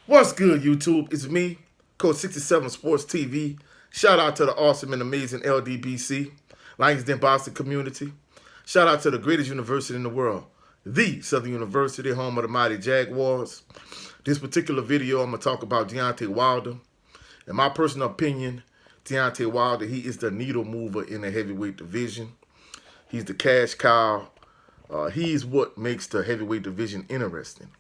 What's good, YouTube? It's me, Coach 67 Sports TV. Shout out to the awesome and amazing LDBC, Lions Den Boston community. Shout out to the greatest university in the world, the Southern University, home of the mighty Jaguars. This particular video, I'm going to talk about Deontay Wilder. In my personal opinion, Deontay Wilder, he is the needle mover in the heavyweight division. He's the cash cow. He's what makes the heavyweight division interesting.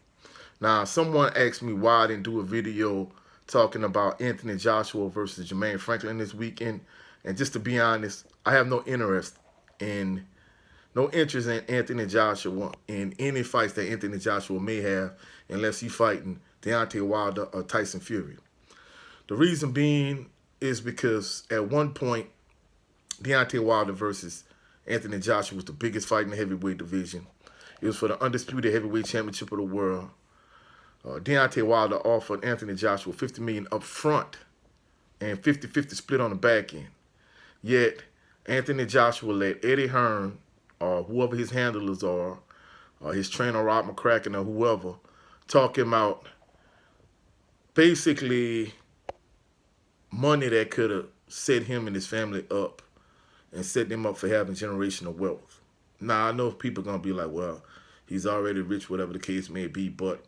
Now, someone asked me why I didn't do a video talking about Anthony Joshua versus Jermaine Franklin this weekend. And just to be honest, I have no interest in Anthony Joshua in any fights that Anthony Joshua may have unless he's fighting Deontay Wilder or Tyson Fury. The reason being is because at one point, Deontay Wilder versus Anthony Joshua was the biggest fight in the heavyweight division. It was for the undisputed heavyweight championship of the world. Deontay Wilder offered Anthony Joshua $50 million up front and 50-50 split on the back end. Yet, Anthony Joshua let Eddie Hearn or whoever his handlers are, or his trainer Rob McCracken or whoever, talk him out basically money that could have set him and his family up and set them up for having generational wealth. Now, I know people are going to be like, well, he's already rich, whatever the case may be, but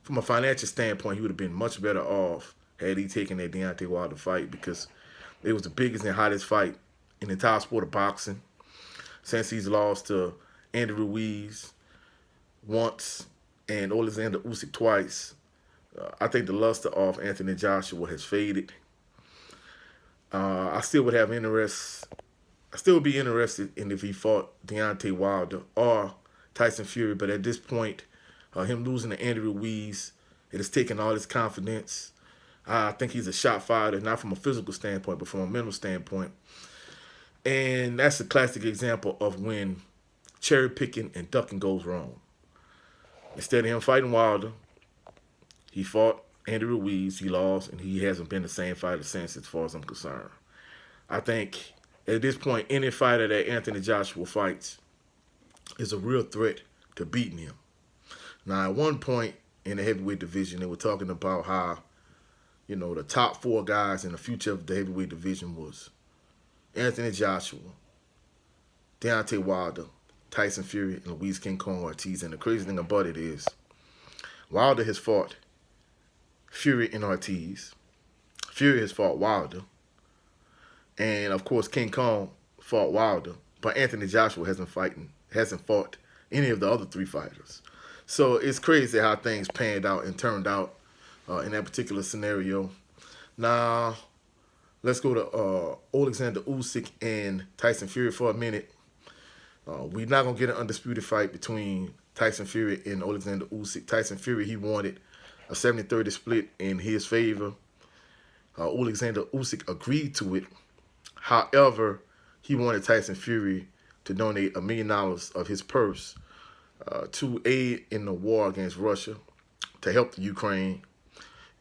from a financial standpoint, he would have been much better off had he taken that Deontay Wilder fight because it was the biggest and hottest fight in the entire sport of boxing since he's lost to Andy Ruiz once and Alexander Usyk twice. I think the luster of Anthony Joshua has faded. I still would have interest. I still would be interested in if he fought Deontay Wilder or Tyson Fury, but at this point, him losing to Andy Ruiz, it has taken all his confidence. I think he's a shot fighter, not from a physical standpoint, but from a mental standpoint. And that's a classic example of when cherry picking and ducking goes wrong. Instead of him fighting Wilder, he fought Andy Ruiz, he lost, and he hasn't been the same fighter since as far as I'm concerned. I think at this point, any fighter that Anthony Joshua fights is a real threat to beating him. Now, at one point in the heavyweight division, they were talking about how, the top four guys in the future of the heavyweight division was Anthony Joshua, Deontay Wilder, Tyson Fury, and Luis King Kong Ortiz. And the crazy thing about it is, Wilder has fought Fury and Ortiz. Fury has fought Wilder. And, of course, King Kong fought Wilder. But Anthony Joshua hasn't fought any of the other three fighters. So it's crazy how things panned out and turned out in that particular scenario. Now, let's go to Alexander Usyk and Tyson Fury for a minute. We're not going to get an undisputed fight between Tyson Fury and Alexander Usyk. Tyson Fury, he wanted a 70-30 split in his favor. Alexander Usyk agreed to it. However, he wanted Tyson Fury to donate $1 million of his purse to aid in the war against Russia, to help the Ukraine.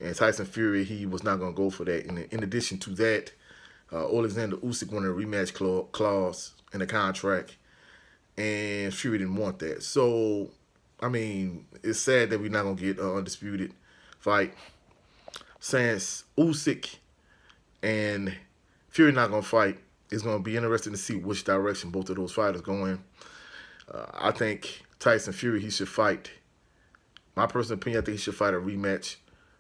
And Tyson Fury, he was not going to go for that. And in addition to that, Alexander Usyk wanted a rematch clause in the contract, and Fury didn't want that. So, it's sad that we're not going to get an undisputed fight. Since Usyk and Fury not going to fight, it's going to be interesting to see which direction both of those fighters go in. I think Tyson Fury, he should fight. My personal opinion, I think he should fight a rematch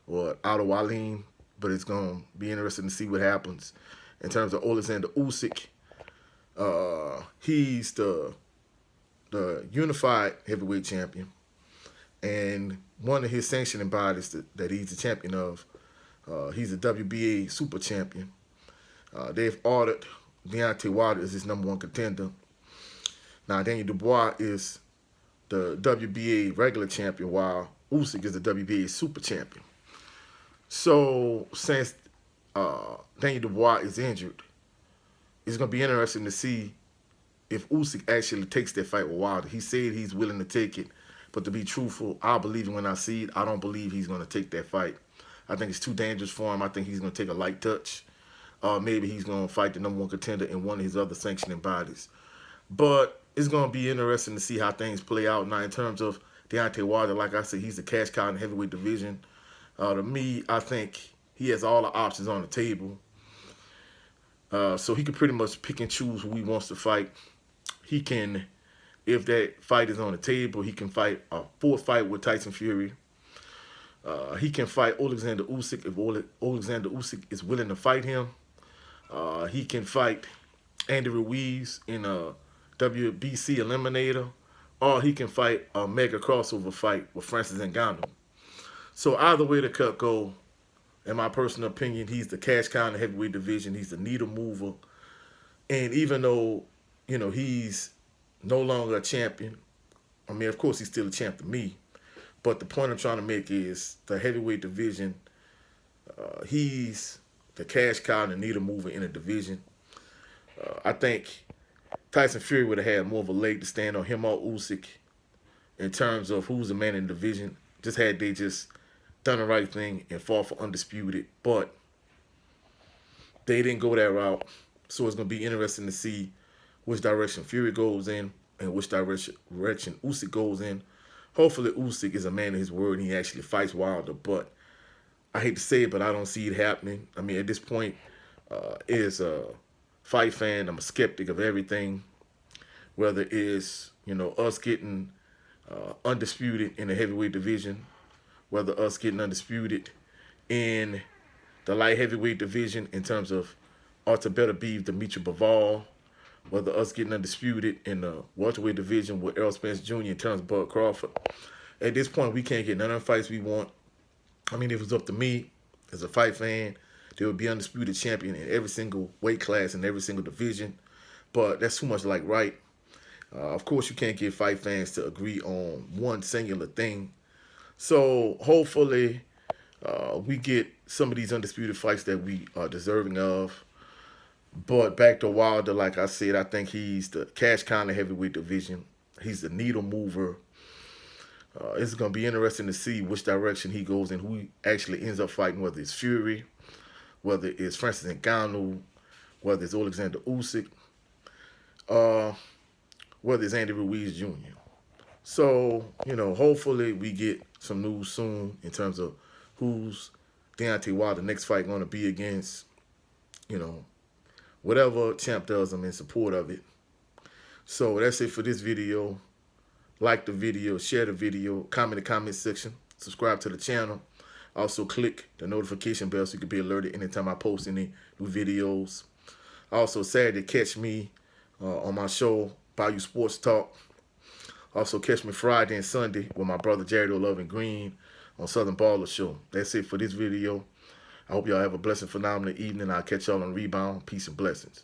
or out of Wallin, but it's going to be interesting to see what happens. In terms of Alexander Usyk, he's the unified heavyweight champion, and one of his sanctioning bodies that he's the champion of, he's a WBA super champion. They've ordered Deontay Wilder as his #1 contender. Now, Daniel Dubois is the WBA regular champion, while Usyk is the WBA super champion. So, since Daniel Dubois is injured, it's going to be interesting to see if Usyk actually takes that fight with Wilder. He said he's willing to take it, but to be truthful, I'll believe it when I see it. I don't believe he's going to take that fight. I think it's too dangerous for him. I think he's going to take a light touch. Maybe he's going to fight the #1 contender in one of his other sanctioning bodies. But it's going to be interesting to see how things play out. Now, in terms of Deontay Wilder, like I said, he's the cash cow in the heavyweight division. To me, I think he has all the options on the table. So he can pretty much pick and choose who he wants to fight. He can, if that fight is on the table, he can fight a fourth fight with Tyson Fury. He can fight Alexander Usyk if Alexander Usyk is willing to fight him. He can fight Andy Ruiz in a WBC eliminator, or he can fight a mega crossover fight with Francis Ngannou. So either way the cut go, in my personal opinion, he's the cash cow in the heavyweight division. He's the needle mover. And even though, he's no longer a champion, I mean, of course, he's still a champ to me. But the point I'm trying to make is the heavyweight division, he's the cash cow and the needle mover in the division. I think Tyson Fury would have had more of a leg to stand on him or Usyk in terms of who's the man in the division. Just had they just done the right thing and fought for undisputed. But they didn't go that route. So it's going to be interesting to see which direction Fury goes in and which direction Usyk goes in. Hopefully Usyk is a man of his word and he actually fights Wilder. But I hate to say it, but I don't see it happening. I mean, at this point, as a fight fan, I'm a skeptic of everything. Whether it's, us getting undisputed in the heavyweight division, whether us getting undisputed in the light heavyweight division in terms of Artur Beterbiev, Dimitri Bivol, whether us getting undisputed in the welterweight division with Errol Spence Jr. in terms of Bud Crawford. At this point, we can't get none of the fights we want. I mean, if it was up to me as a fight fan, there would be undisputed champion in every single weight class in every single division. But that's too much like right. Of course, you can't get fight fans to agree on one singular thing. So hopefully we get some of these undisputed fights that we are deserving of. But back to Wilder, like I said, I think he's the cash cow in the heavyweight division. He's the needle mover. It's going to be interesting to see which direction he goes and who he actually ends up fighting, whether it's Fury, whether it's Francis Ngannou, whether it's Alexander Usyk, whether it's Andy Ruiz Jr. So, hopefully we get some news soon in terms of who's Deontay Wilder's next fight going to be against. Whatever champ does, I'm in support of it. So that's it for this video. Like the video, share the video, comment in the comment section, subscribe to the channel. Also click the notification bell so you can be alerted anytime I post any new videos. Also Saturday, catch me on my show, Bayou Sports Talk. Also catch me Friday and Sunday with my brother Jared O'Lovin Green on Southern Baller Show. That's it for this video. I hope y'all have a blessed, phenomenal evening. I'll catch y'all on Rebound. Peace and blessings.